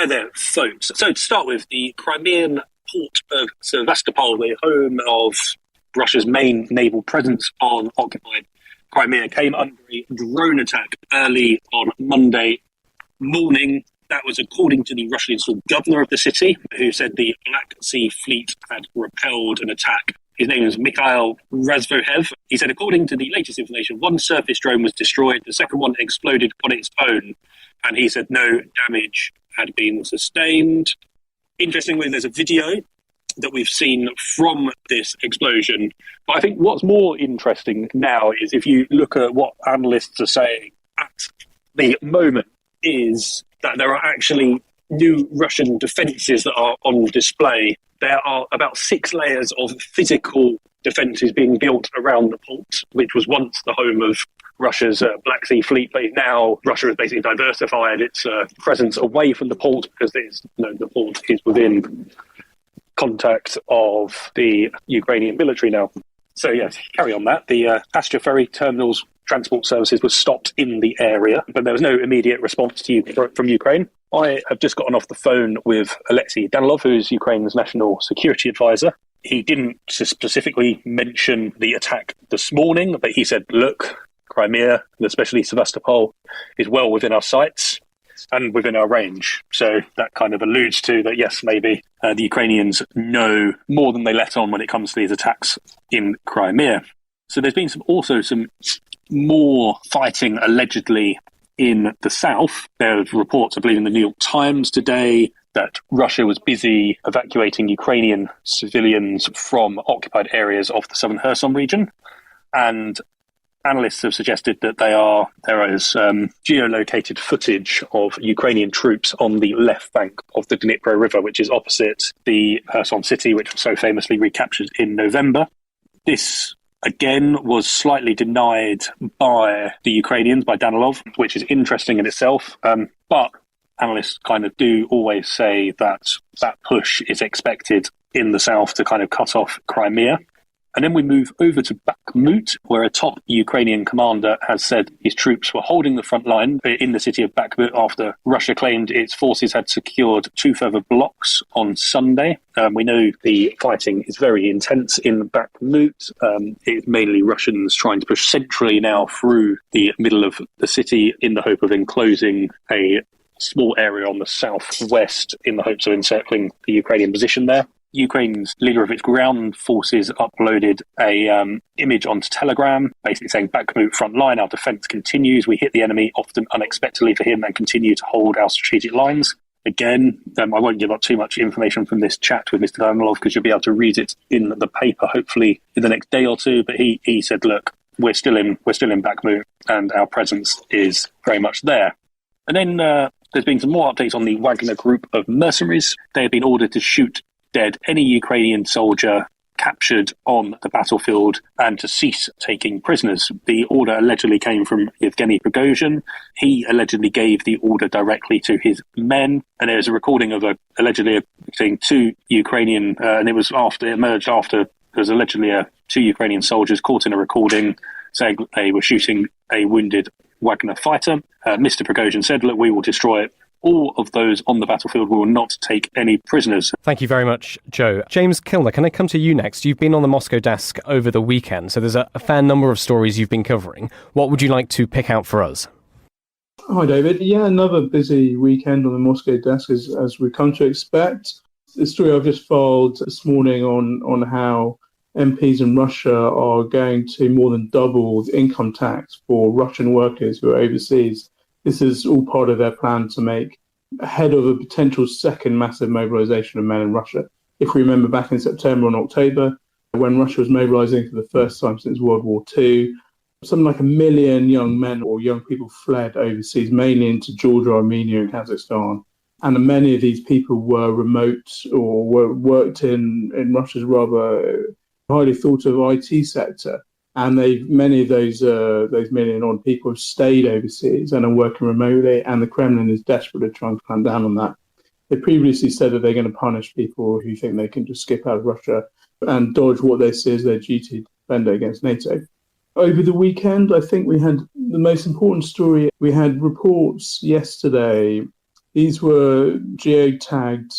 via their phones. So to start with, the Crimean port of Sevastopol, the home of Russia's main naval presence on occupied Crimea, came under a drone attack early on Monday morning. That was according to the Russian governor of the city, who said the Black Sea Fleet had repelled an attack. His name is Mikhail Razvohev. He said, according to the latest information, one surface drone was destroyed, the second one exploded on its own, and he said no damage had been sustained. Interestingly, there's a video that we've seen from this explosion. But I think what's more interesting now is if you look at what analysts are saying at the moment is that there are actually new Russian defences that are on display. There are about 6 layers of physical defences being built around the port, which was once the home of Russia's Black Sea Fleet, but now Russia has basically diversified its presence away from the port because the port is within contact of the Ukrainian military now. So yes, carry on that. The passenger ferry terminals transport services were stopped in the area, but there was no immediate response from Ukraine. I have just gotten off the phone with Alexei Danilov, who's Ukraine's national security advisor. He didn't specifically mention the attack this morning, but he said, look, Crimea, and especially Sevastopol, is well within our sights and within our range. So that kind of alludes to that, yes, maybe the Ukrainians know more than they let on when it comes to these attacks in Crimea. So there's been some more fighting allegedly in the south. There's reports, I believe, in the New York Times today that Russia was busy evacuating Ukrainian civilians from occupied areas of the southern Kherson region. And analysts have suggested that there is geolocated footage of Ukrainian troops on the left bank of the Dnipro River, which is opposite the Kherson city, which was so famously recaptured in November. This, again, was slightly denied by the Ukrainians, by Danilov, which is interesting in itself. But analysts kind of do always say that that push is expected in the south to kind of cut off Crimea. And then we move over to Bakhmut, where a top Ukrainian commander has said his troops were holding the front line in the city of Bakhmut after Russia claimed its forces had secured 2 further blocks on Sunday. We know the fighting is very intense in Bakhmut. It's mainly Russians trying to push centrally now through the middle of the city in the hope of enclosing a small area on the southwest in the hopes of encircling the Ukrainian position there. Ukraine's leader of its ground forces uploaded a image onto Telegram, basically saying, Bakhmut front line, our defence continues. We hit the enemy often unexpectedly for him and continue to hold our strategic lines. Again, I won't give up too much information from this chat with Mr. Danilov because you'll be able to read it in the paper, hopefully in the next day or two. But he said, look, we're still in Bakhmut and our presence is very much there. And then there's been some more updates on the Wagner group of mercenaries. They have been ordered to shoot dead any Ukrainian soldier captured on the battlefield and to cease taking prisoners. The order allegedly came from Yevgeny Prigozhin. He allegedly gave the order directly to his men, and there's a recording of allegedly saying 2 Ukrainian, and it emerged after there's allegedly 2 Ukrainian soldiers caught in a recording saying they were shooting a wounded Wagner fighter. Mr. Prigozhin said, look, we will destroy all of those on the battlefield. We will not take any prisoners. Thank you very much, Joe. James Kilner, can I come to you next? You've been on the Moscow desk over the weekend, so there's a fair number of stories you've been covering. What would you like to pick out for us? Hi, David. Yeah, another busy weekend on the Moscow desk, as we come to expect. The story I've just filed this morning on how MPs in Russia are going to more than double the income tax for Russian workers who are overseas. This is all part of their plan to make ahead of a potential second massive mobilization of men in Russia. If we remember back in September and October, when Russia was mobilizing for the first time since World War II, something like 1 million young men or young people fled overseas, mainly into Georgia, Armenia, and Kazakhstan. And many of these people were remote or worked in Russia's rather highly thought of IT sector. And many of those million odd people have stayed overseas and are working remotely, and the Kremlin is desperately trying to clamp down on that. They previously said that they're going to punish people who think they can just skip out of Russia and dodge what they see as their duty to defend against NATO. Over the weekend, I think we had the most important story. We had reports yesterday These were geotagged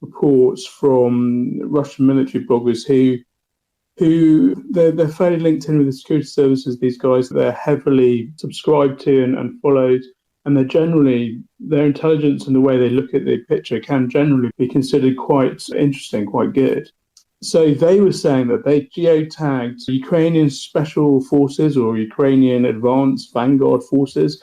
reports from Russian military bloggers who they're fairly linked in with the security services. These guys, they're heavily subscribed to and followed, and their intelligence and the way they look at the picture can generally be considered quite interesting, quite good. So they were saying that they geotagged Ukrainian special forces or Ukrainian advanced vanguard forces,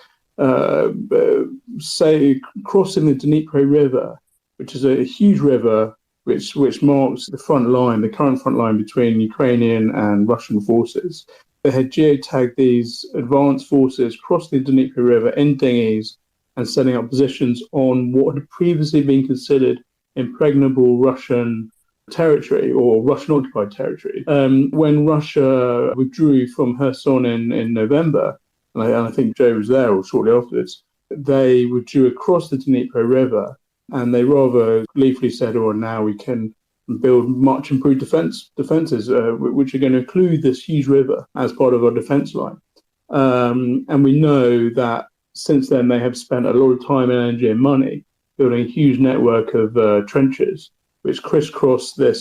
say crossing the Dnipro River, which is a huge river which marks the current front line between Ukrainian and Russian forces. They had geotagged these advanced forces crossing the Dnipro River in dinghies and setting up positions on what had previously been considered impregnable Russian territory or Russian-occupied territory. When Russia withdrew from Kherson in November, and I think Joe was there or shortly afterwards, they withdrew across the Dnipro River, and they rather gleefully said, now we can build much improved defenses, which are going to include this huge river as part of our defense line. And we know that since then they have spent a lot of time, energy and money building a huge network of trenches which crisscross the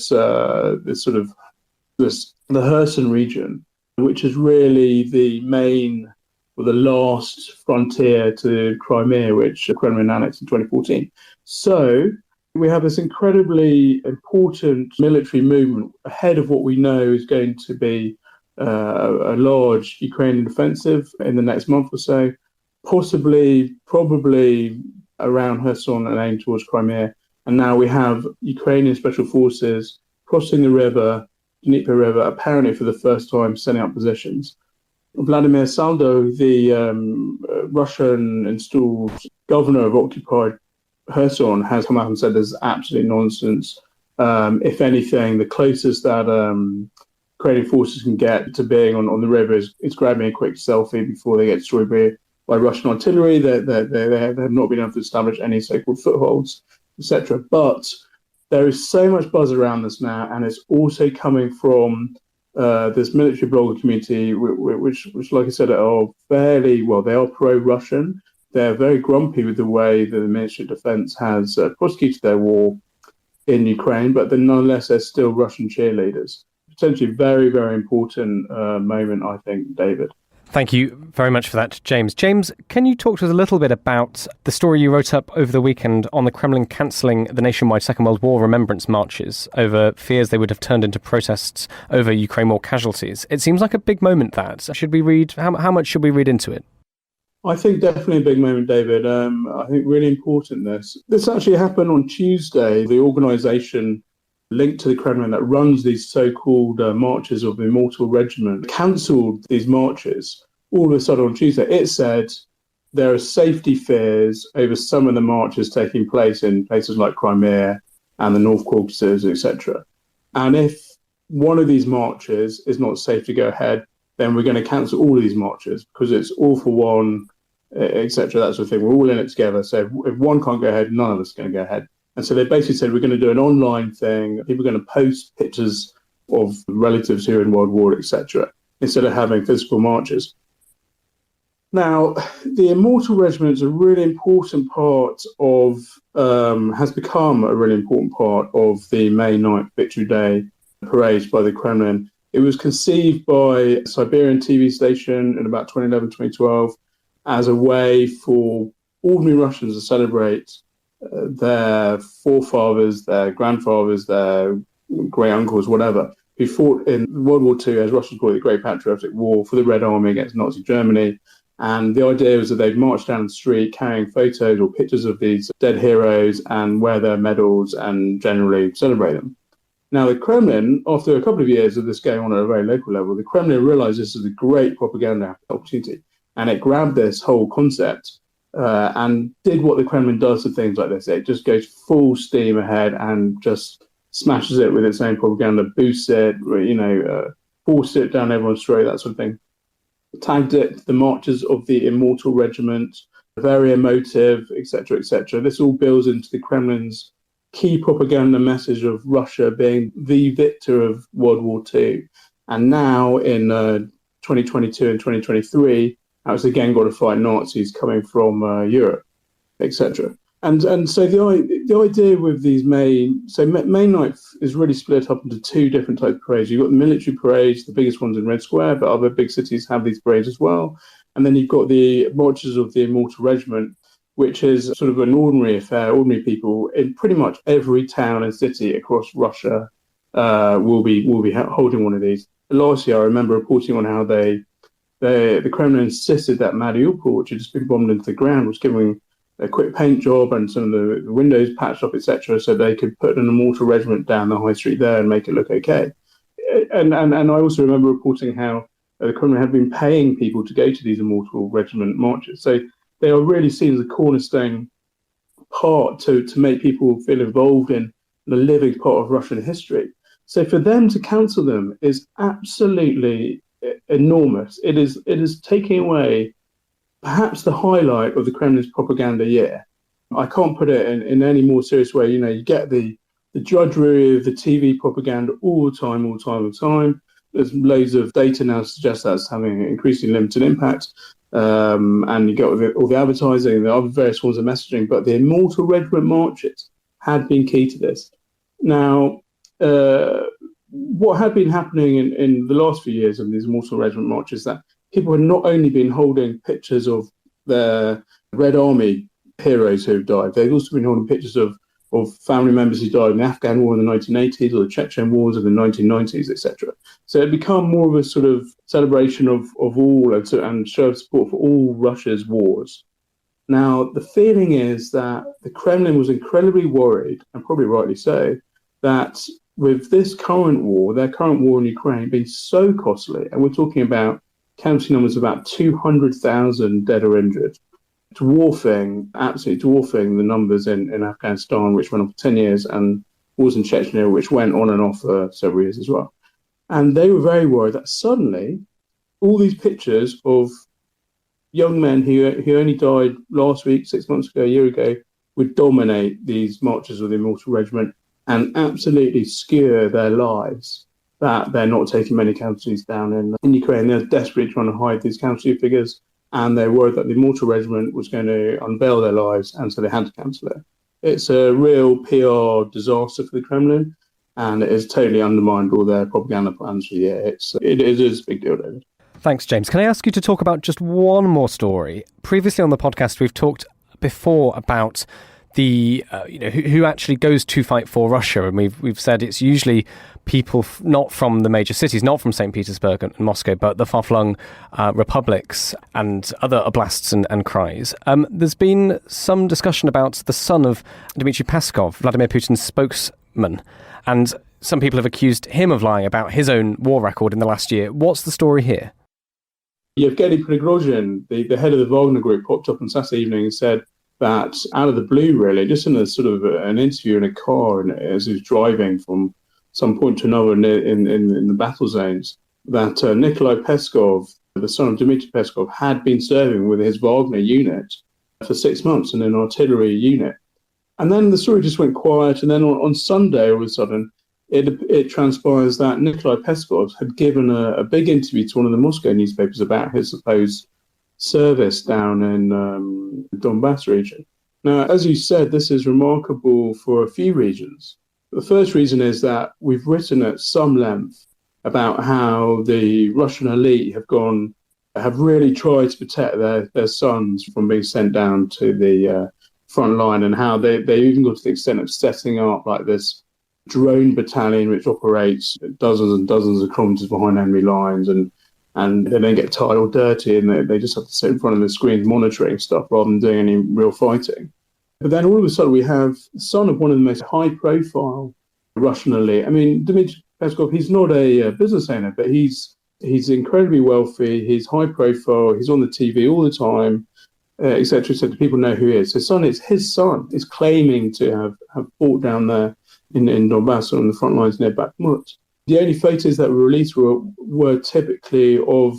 Kherson region, which is really the main or the last frontier to Crimea, which the Kremlin annexed in 2014. So we have this incredibly important military movement ahead of what we know is going to be a large Ukrainian offensive in the next month or so, probably around Kherson and aimed towards Crimea. And now we have Ukrainian special forces crossing the river, Dnipro River, apparently for the first time, setting up positions. Vladimir Saldo, the Russian-installed governor of occupied Kherson, has come out and said there's absolute nonsense. If anything, the closest that Ukrainian forces can get to being on the river is grabbing a quick selfie before they get destroyed by Russian artillery. They have not been able to establish any so-called footholds, etc. But there is so much buzz around this now, and it's also coming from this military blogger community, which, like I said, are they are pro-Russian. They're very grumpy with the way that the Ministry of Defense has prosecuted their war in Ukraine, but then nonetheless, they're still Russian cheerleaders. Potentially very, very important moment, I think, David. Thank you very much for that, James. James, can you talk to us a little bit about the story you wrote up over the weekend on the Kremlin cancelling the nationwide Second World War remembrance marches over fears they would have turned into protests over Ukraine war casualties? It seems like a big moment, that. How much should we read into it? I think definitely a big moment, David. I think really important This actually happened on Tuesday. The organisation linked to the Kremlin that runs these so-called marches of the Immortal Regiment cancelled these marches all of a sudden on Tuesday. It said there are safety fears over some of the marches taking place in places like Crimea and the North Caucasus, etc. And if one of these marches is not safe to go ahead, then we're going to cancel all of these marches because it's all for one, etc. That sort of thing. We're all in it together. So if one can't go ahead, none of us are going to go ahead. And so they basically said, we're going to do an online thing. People are going to post pictures of relatives who are in World War, etc., instead of having physical marches. Now, the Immortal Regiment is a really important part of, has become a really important part of the May 9th Victory Day parades by the Kremlin. It was conceived by a Siberian TV station in about 2011, 2012, as a way for ordinary Russians to celebrate their forefathers, their grandfathers, their great uncles, whatever, who fought in World War II, as Russians call it, the Great Patriotic War, for the Red Army against Nazi Germany. And the idea was that they'd march down the street carrying photos or pictures of these dead heroes and wear their medals and generally celebrate them. Now, the Kremlin, after a couple of years of this going on at a very local level, the Kremlin realized this is a great propaganda opportunity. And it grabbed this whole concept and did what the Kremlin does to things like this. It just goes full steam ahead and just smashes it with its own propaganda, boosts it, forces it down everyone's throat, that sort of thing. Tagged it the marches of the Immortal Regiment, very emotive, etc., etc. This all builds into the Kremlin's key propaganda message of Russia being the victor of World War II. And now in 2022 and 2023, it's again got to fight Nazis coming from Europe, etc. And so the idea with these May night is really split up into two different types of parades. You've got the military parades, the biggest ones in Red Square, but other big cities have these parades as well. And then you've got the marches of the Immortal Regiment, which is sort of an ordinary affair. Ordinary people in pretty much every town and city across Russia will be holding one of these. Last year, I remember reporting on how the Kremlin insisted that Mariupol, which had just been bombed into the ground, was giving a quick paint job and some of the windows patched up, etc., so they could put an Immortal Regiment down the high street there and make it look okay. And I also remember reporting how the Kremlin had been paying people to go to these Immortal Regiment marches. So they are really seen as a cornerstone part to make people feel involved in the living part of Russian history. So for them to cancel them is absolutely enormous. It is taking away perhaps the highlight of the Kremlin's propaganda year. I can't put it in any more serious way. You get the drudgery of the TV propaganda all the time. There's loads of data now to suggest that's having an increasingly limited impact. And you get all the advertising, the other various forms of messaging, but the Immortal Regiment marches had been key to this. Now, what had been happening in the last few years of these Immortal Regiment marches, that people had not only been holding pictures of their Red Army heroes who died, they'd also been holding pictures of family members who died in the Afghan War in the 1980s or the Chechen Wars of the 1990s, etc. So it become more of a sort of celebration of all and show of support for all Russia's wars. Now, the feeling is that the Kremlin was incredibly worried, and probably rightly so, that with this current war, their current war in Ukraine being so costly, and we're talking about counting numbers of about 200,000 dead or injured, absolutely dwarfing the numbers in Afghanistan, which went on for 10 years, and wars in Chechnya, which went on and off for several years as well. And they were very worried that suddenly all these pictures of young men who only died last week, 6 months ago, a year ago, would dominate these marches of the Immortal Regiment and absolutely skewer their lives, that they're not taking many casualties down in Ukraine. They're desperately trying to hide these casualty figures, and they're worried that the Immortal Regiment was going to unveil their lives, and so they had to cancel it. It's a real PR disaster for the Kremlin, and it has totally undermined all their propaganda plans for the year. It is a big deal, David. Thanks, James. Can I ask you to talk about just one more story? Previously on the podcast, we've talked before about the who actually goes to fight for Russia, and we've said it's usually people not from the major cities, not from St. Petersburg and Moscow, but the far-flung republics and other oblasts and krais. There's been some discussion about the son of Dmitry Peskov, Vladimir Putin's spokesman, and some people have accused him of lying about his own war record in the last year. What's the story here? Yevgeny Prigozhin, the head of the Wagner Group, popped up on Saturday evening and said that out of the blue, really, just in a sort of an interview in a car, and as he was driving from some point to another in the battle zones, that Nikolai Peskov, the son of Dmitry Peskov, had been serving with his Wagner unit for 6 months in an artillery unit. And then the story just went quiet, and then on Sunday, all of a sudden, it transpires that Nikolai Peskov had given a big interview to one of the Moscow newspapers about his supposed service down in the Donbass region. Now, as you said, this is remarkable for a few reasons. The first reason is that we've written at some length about how the Russian elite have really tried to protect their sons from being sent down to the front line, and how they even got to the extent of setting up like this drone battalion which operates dozens and dozens of kilometers behind enemy lines, and they don't get tired or dirty, and they just have to sit in front of the screens monitoring stuff rather than doing any real fighting. But then all of a sudden we have the son of one of the most high-profile Russian elite. I mean, Dmitry Peskov, he's not a business owner, but he's incredibly wealthy, he's high-profile, he's on the TV all the time, etc., etc. People know who he is. His son is claiming to have fought down there in Donbass on the front lines near Bakhmut. The only photos that were released were typically of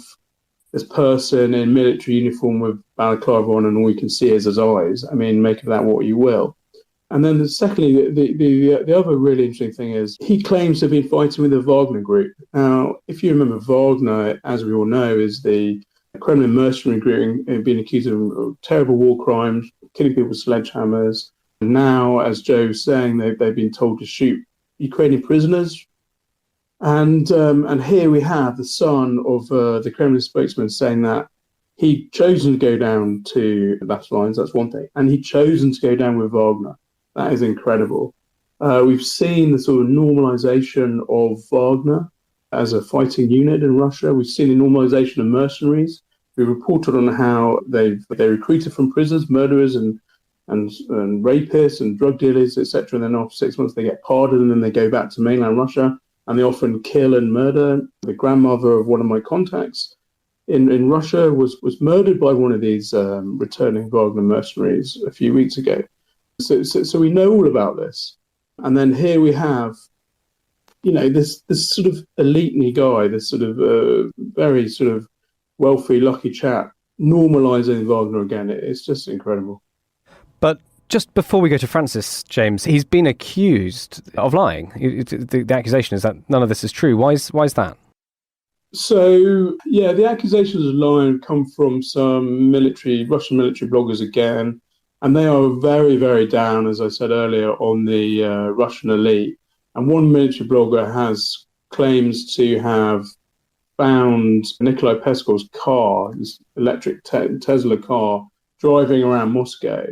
this person in military uniform with balaclava on, and all you can see is his eyes. I mean, make of that what you will. And then secondly, the other really interesting thing is he claims to have been fighting with the Wagner Group. Now, if you remember, Wagner, as we all know, is the Kremlin mercenary group being accused of terrible war crimes, killing people with sledgehammers, Now, as Joe was saying, they've been told to shoot Ukrainian prisoners. And here we have the son of the Kremlin spokesman saying that he'd chosen to go down to the battle lines, that's one thing, and he'd chosen to go down with Wagner. That is incredible. We've seen the sort of normalization of Wagner as a fighting unit in Russia. We've seen the normalization of mercenaries. We reported on how they recruited from prisoners, murderers and rapists and drug dealers, etc. And then after 6 months, they get pardoned and then they go back to mainland Russia and they often kill and murder. The grandmother of one of my contacts in Russia was murdered by one of these returning Wagner mercenaries a few weeks ago. So we know all about this. And then here we have, this sort of elite guy, this sort of very sort of wealthy, lucky chap, normalising Wagner again. It's just incredible. But just before we go to Francis, James, he's been accused of lying. The accusation is that none of this is true. Why is that? So, the accusations of lying come from some Russian military bloggers again, and they are very, very down, as I said earlier, on the Russian elite. And one military blogger claims to have found Nikolai Peskov's car, this electric Tesla car, driving around Moscow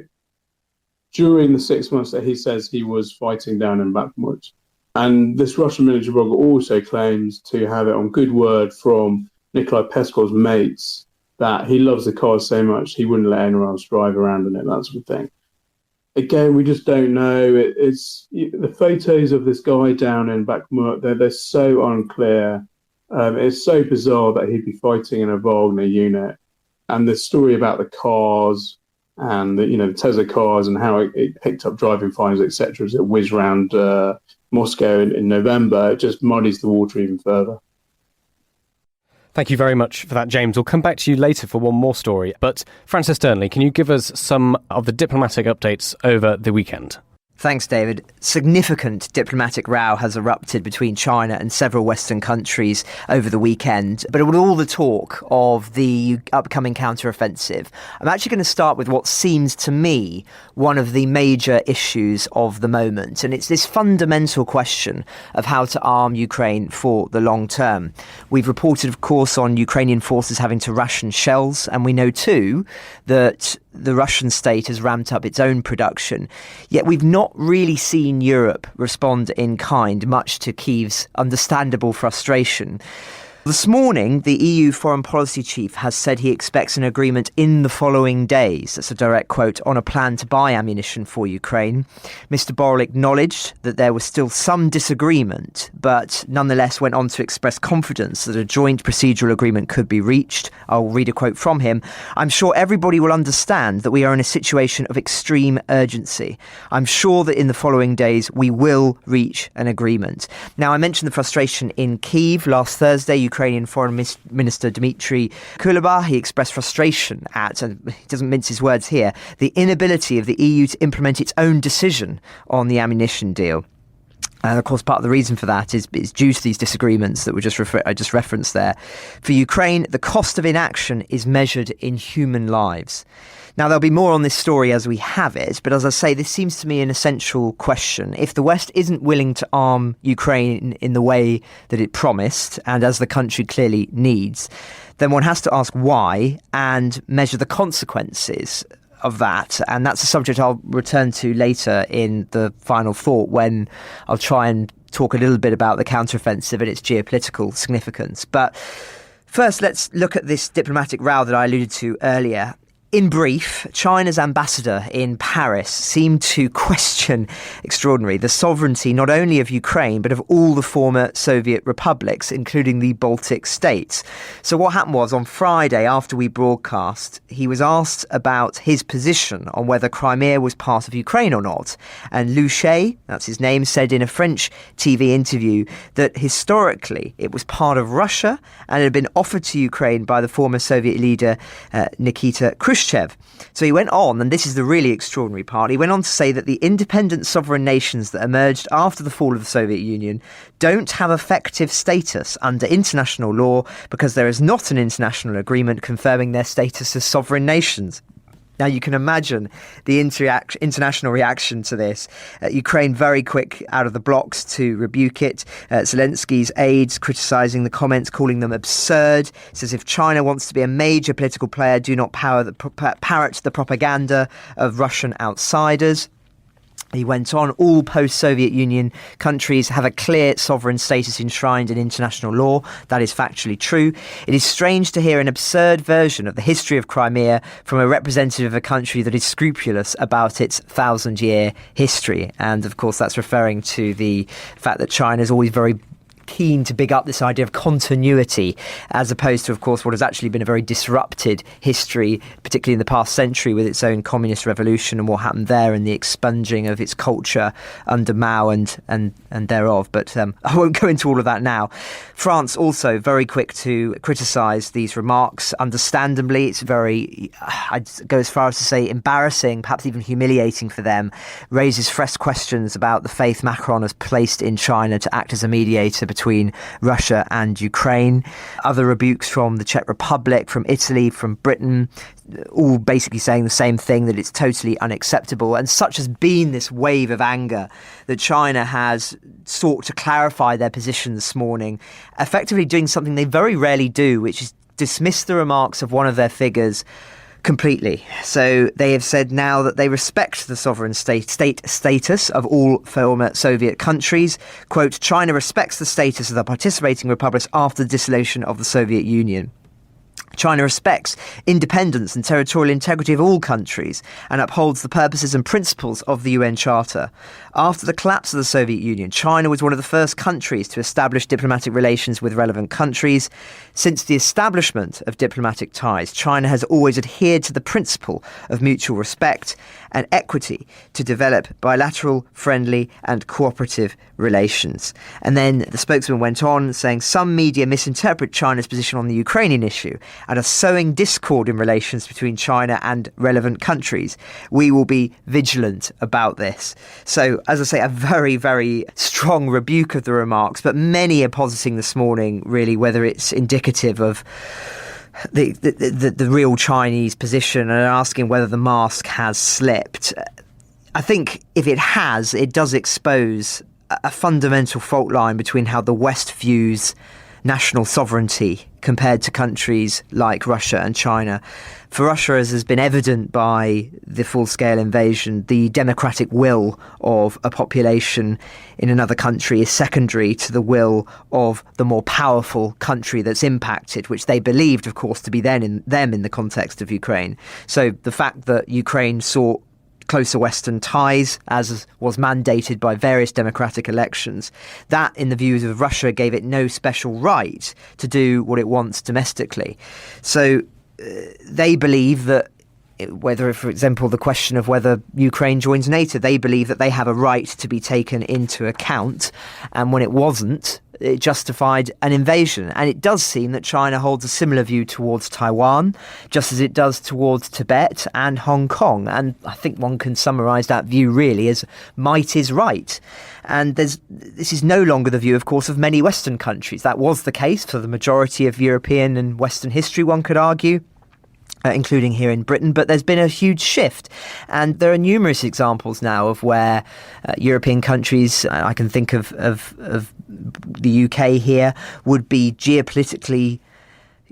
during the 6 months that he says he was fighting down in Bakhmut. And this Russian military blogger also claims to have it on good word from Nikolai Peskov's mates that he loves the car so much he wouldn't let anyone else drive around in it, that sort of thing. Again, we just don't know. It's the photos of this guy down in Bakhmut, they're so unclear. It's so bizarre that he'd be fighting in a Wagner unit. And the story about the cars and the Tesla cars and how it picked up driving fines, etc., as it whizzed around Moscow in November, it just muddies the water even further. Thank you very much for that, James. We'll come back to you later for one more story. But Francis Sternley, can you give us some of the diplomatic updates over the weekend? Thanks, David. Significant diplomatic row has erupted between China and several Western countries over the weekend. But with all the talk of the upcoming counteroffensive, I'm actually going to start with what seems to me one of the major issues of the moment. And it's this fundamental question of how to arm Ukraine for the long term. We've reported, of course, on Ukrainian forces having to ration shells. And we know, too, that the Russian state has ramped up its own production. Yet we've not really seen Europe respond in kind, much to Kyiv's understandable frustration. This morning, the EU foreign policy chief has said he expects an agreement in the following days. That's a direct quote on a plan to buy ammunition for Ukraine. Mr. Borrell acknowledged that there was still some disagreement, but nonetheless went on to express confidence that a joint procedural agreement could be reached. I'll read a quote from him. "I'm sure everybody will understand that we are in a situation of extreme urgency. I'm sure that in the following days we will reach an agreement." Now, I mentioned the frustration in Kyiv last Thursday. Ukrainian Foreign Minister Dmitry Kuleba, he expressed frustration at, and he doesn't mince his words here, the inability of the EU to implement its own decision on the ammunition deal. And of course, part of the reason for that is due to these disagreements that I just referenced there. For Ukraine, the cost of inaction is measured in human lives. Now, there'll be more on this story as we have it, but as I say, this seems to me an essential question. If the West isn't willing to arm Ukraine in the way that it promised, and as the country clearly needs, then one has to ask why and measure the consequences of that. And that's a subject I'll return to later in the final thought, when I'll try and talk a little bit about the counteroffensive and its geopolitical significance. But first, let's look at this diplomatic row that I alluded to earlier. In brief, China's ambassador in Paris seemed to question, extraordinary, the sovereignty not only of Ukraine, but of all the former Soviet republics, including the Baltic states. So what happened was, on Friday, after we broadcast, he was asked about his position on whether Crimea was part of Ukraine or not. And Liu She, that's his name, said in a French TV interview that historically it was part of Russia and had been offered to Ukraine by the former Soviet leader Nikita Khrushchev. So he went on, and this is the really extraordinary part, he went on to say that the independent sovereign nations that emerged after the fall of the Soviet Union don't have effective status under international law because there is not an international agreement confirming their status as sovereign nations. Now, you can imagine the international reaction to this. Ukraine very quick out of the blocks to rebuke it. Zelensky's aides criticising the comments, calling them absurd. It says if China wants to be a major political player, do not parrot the propaganda of Russian outsiders. He went on, all post-Soviet Union countries have a clear sovereign status enshrined in international law. That is factually true. It is strange to hear an absurd version of the history of Crimea from a representative of a country that is scrupulous about its 1,000-year history. And of course, that's referring to the fact that China is always very keen to big up this idea of continuity, as opposed to, of course, what has actually been a very disrupted history, particularly in the past century, with its own communist revolution and what happened there and the expunging of its culture under Mao and thereof. But I won't go into all of that now. France also very quick to criticise these remarks. Understandably, it's very, I'd go as far as to say, embarrassing, perhaps even humiliating for them, raises fresh questions about the faith Macron has placed in China to act as a mediator between Russia and Ukraine. Other rebukes from the Czech Republic, from Italy, from Britain, all basically saying the same thing, that it's totally unacceptable. And such has been this wave of anger that China has sought to clarify their position this morning, effectively doing something they very rarely do, which is dismiss the remarks of one of their figures completely. So they have said now that they respect the sovereign state status of all former Soviet countries. Quote, China respects the status of the participating republics after the dissolution of the Soviet Union. China respects independence and territorial integrity of all countries and upholds the purposes and principles of the UN Charter. After the collapse of the Soviet Union, China was one of the first countries to establish diplomatic relations with relevant countries. Since the establishment of diplomatic ties, China has always adhered to the principle of mutual respect and equity to develop bilateral, friendly and cooperative relations. And then the spokesman went on saying some media misinterpret China's position on the Ukrainian issue and are sowing discord in relations between China and relevant countries. We will be vigilant about this. So, as I say, a very, very strong rebuke of the remarks, but many are positing this morning, really, whether it's indicative of the real Chinese position and asking whether the mask has slipped. I think if it has, it does expose a fundamental fault line between how the West views national sovereignty compared to countries like Russia and China. For Russia, as has been evident by the full-scale invasion, the democratic will of a population in another country is secondary to the will of the more powerful country that's impacted, which they believed, of course, to be them in the context of Ukraine. So the fact that Ukraine sought closer Western ties, as was mandated by various democratic elections, that, in the views of Russia, gave it no special right to do what it wants domestically. So they believe that whether, for example, the question of whether Ukraine joins NATO, they believe that they have a right to be taken into account. And when it wasn't, it justified an invasion. And it does seem that China holds a similar view towards Taiwan, just as it does towards Tibet and Hong Kong. And I think one can summarise that view really as might is right. And this is no longer the view, of course, of many Western countries. That was the case for the majority of European and Western history, one could argue, including here in Britain, but there's been a huge shift. And there are numerous examples now of where European countries, I can think of the UK here, would be geopolitically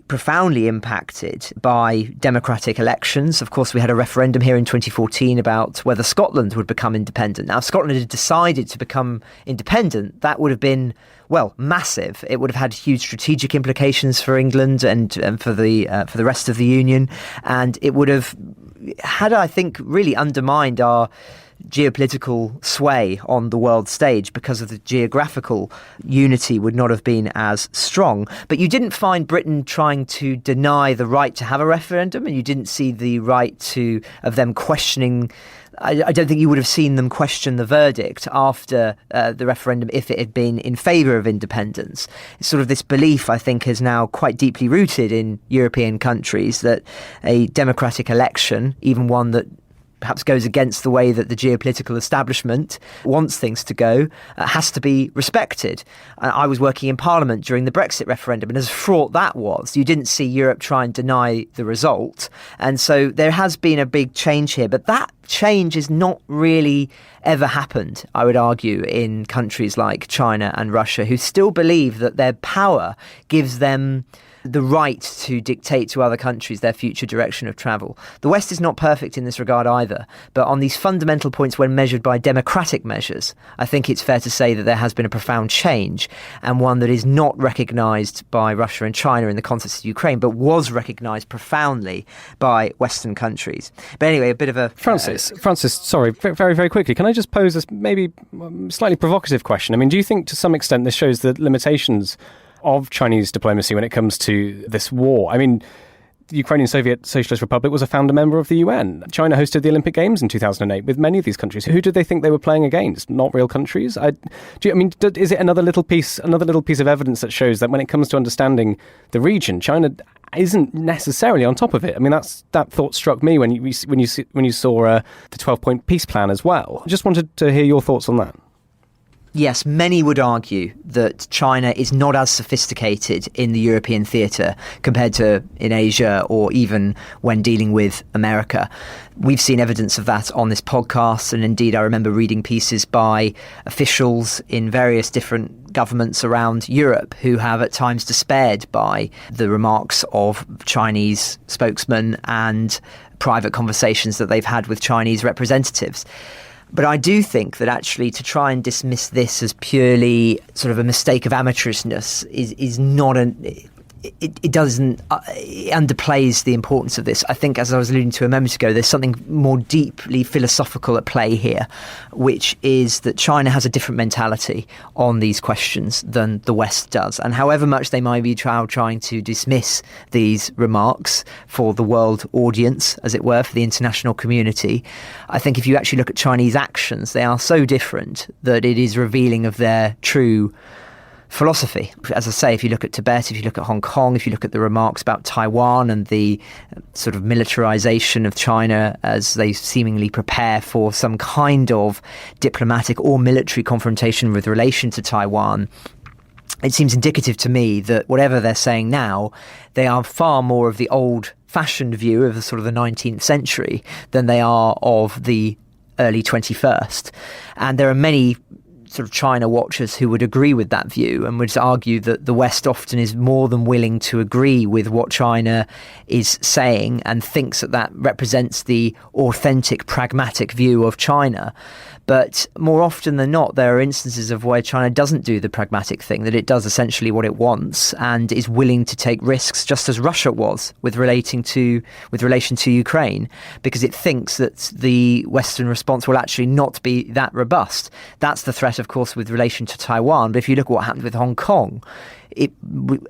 profoundly impacted by democratic elections. Of course, we had a referendum here in 2014 about whether Scotland would become independent. Now, if Scotland had decided to become independent, that would have been, well, massive. It would have had huge strategic implications for England and for the rest of the Union. And it would have had, I think, really undermined our geopolitical sway on the world stage, because of the geographical unity would not have been as strong. But you didn't find Britain trying to deny the right to have a referendum, and you didn't see the right of them questioning. I don't think you would have seen them question the verdict after the referendum if it had been in favour of independence. It's sort of this belief, I think, is now quite deeply rooted in European countries that a democratic election, even one that perhaps goes against the way that the geopolitical establishment wants things to go, has to be respected. I was working in Parliament during the Brexit referendum, and as fraught that was, you didn't see Europe try and deny the result. And so there has been a big change here, but that change has not really ever happened, I would argue, in countries like China and Russia, who still believe that their power gives them the right to dictate to other countries their future direction of travel. The West is not perfect in this regard either, but on these fundamental points, when measured by democratic measures, I think it's fair to say that there has been a profound change, and one that is not recognised by Russia and China in the context of Ukraine, but was recognised profoundly by Western countries. But anyway, a bit of a... Francis, sorry, very, very quickly, can I just pose this maybe slightly provocative question? I mean, do you think to some extent this shows the limitations of Chinese diplomacy when it comes to this war? I mean, the Ukrainian Soviet Socialist Republic was a founder member of the UN. China hosted the Olympic Games in 2008 with many of these countries. Who did they think they were playing against? Not real countries? Is it another little piece of evidence that shows that when it comes to understanding the region, China isn't necessarily on top of it? I mean, that thought struck me when you saw the 12-point peace plan as well. I just wanted to hear your thoughts on that. Yes, many would argue that China is not as sophisticated in the European theatre compared to in Asia or even when dealing with America. We've seen evidence of that on this podcast, and indeed I remember reading pieces by officials in various different governments around Europe who have at times despaired by the remarks of Chinese spokesmen and private conversations that they've had with Chinese representatives. But I do think that actually to try and dismiss this as purely sort of a mistake of amateurishness is not it doesn't it underplays the importance of this. I think, as I was alluding to a moment ago, there's something more deeply philosophical at play here, which is that China has a different mentality on these questions than the West does. And however much they might be trying to dismiss these remarks for the world audience, as it were, for the international community, I think if you actually look at Chinese actions, they are so different that it is revealing of their true philosophy. As I say, if you look at Tibet, if you look at Hong Kong, if you look at the remarks about Taiwan and the sort of militarization of China as they seemingly prepare for some kind of diplomatic or military confrontation with relation to Taiwan, it seems indicative to me that whatever they're saying now, they are far more of the old-fashioned view of the sort of the 19th century than they are of the early 21st. And there are many sort of China watchers who would agree with that view and would argue that the West often is more than willing to agree with what China is saying and thinks that that represents the authentic, pragmatic view of China. But more often than not, there are instances of where China doesn't do the pragmatic thing, that it does essentially what it wants and is willing to take risks, just as Russia was with relation to Ukraine, because it thinks that the Western response will actually not be that robust. That's the threat, of course, with relation to Taiwan. But if you look at what happened with Hong Kong, it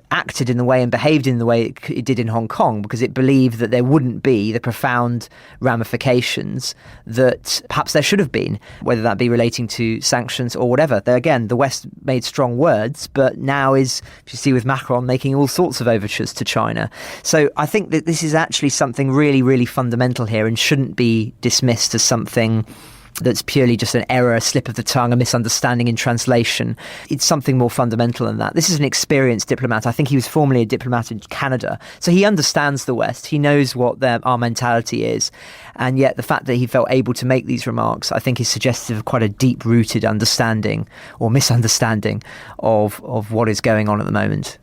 acted in the way and behaved in the way it did in Hong Kong because it believed that there wouldn't be the profound ramifications that perhaps there should have been, whether that be relating to sanctions or whatever. There again, the West made strong words, but now is, if you see with Macron, making all sorts of overtures to China. So I think that this is actually something really, really fundamental here and shouldn't be dismissed as something that's purely just an error, a slip of the tongue, a misunderstanding in translation. It's something more fundamental than that. This is an experienced diplomat. I think he was formerly a diplomat in Canada. So he understands the West. He knows what our mentality is. And yet the fact that he felt able to make these remarks, I think, is suggestive of quite a deep-rooted understanding or misunderstanding of what is going on at the moment.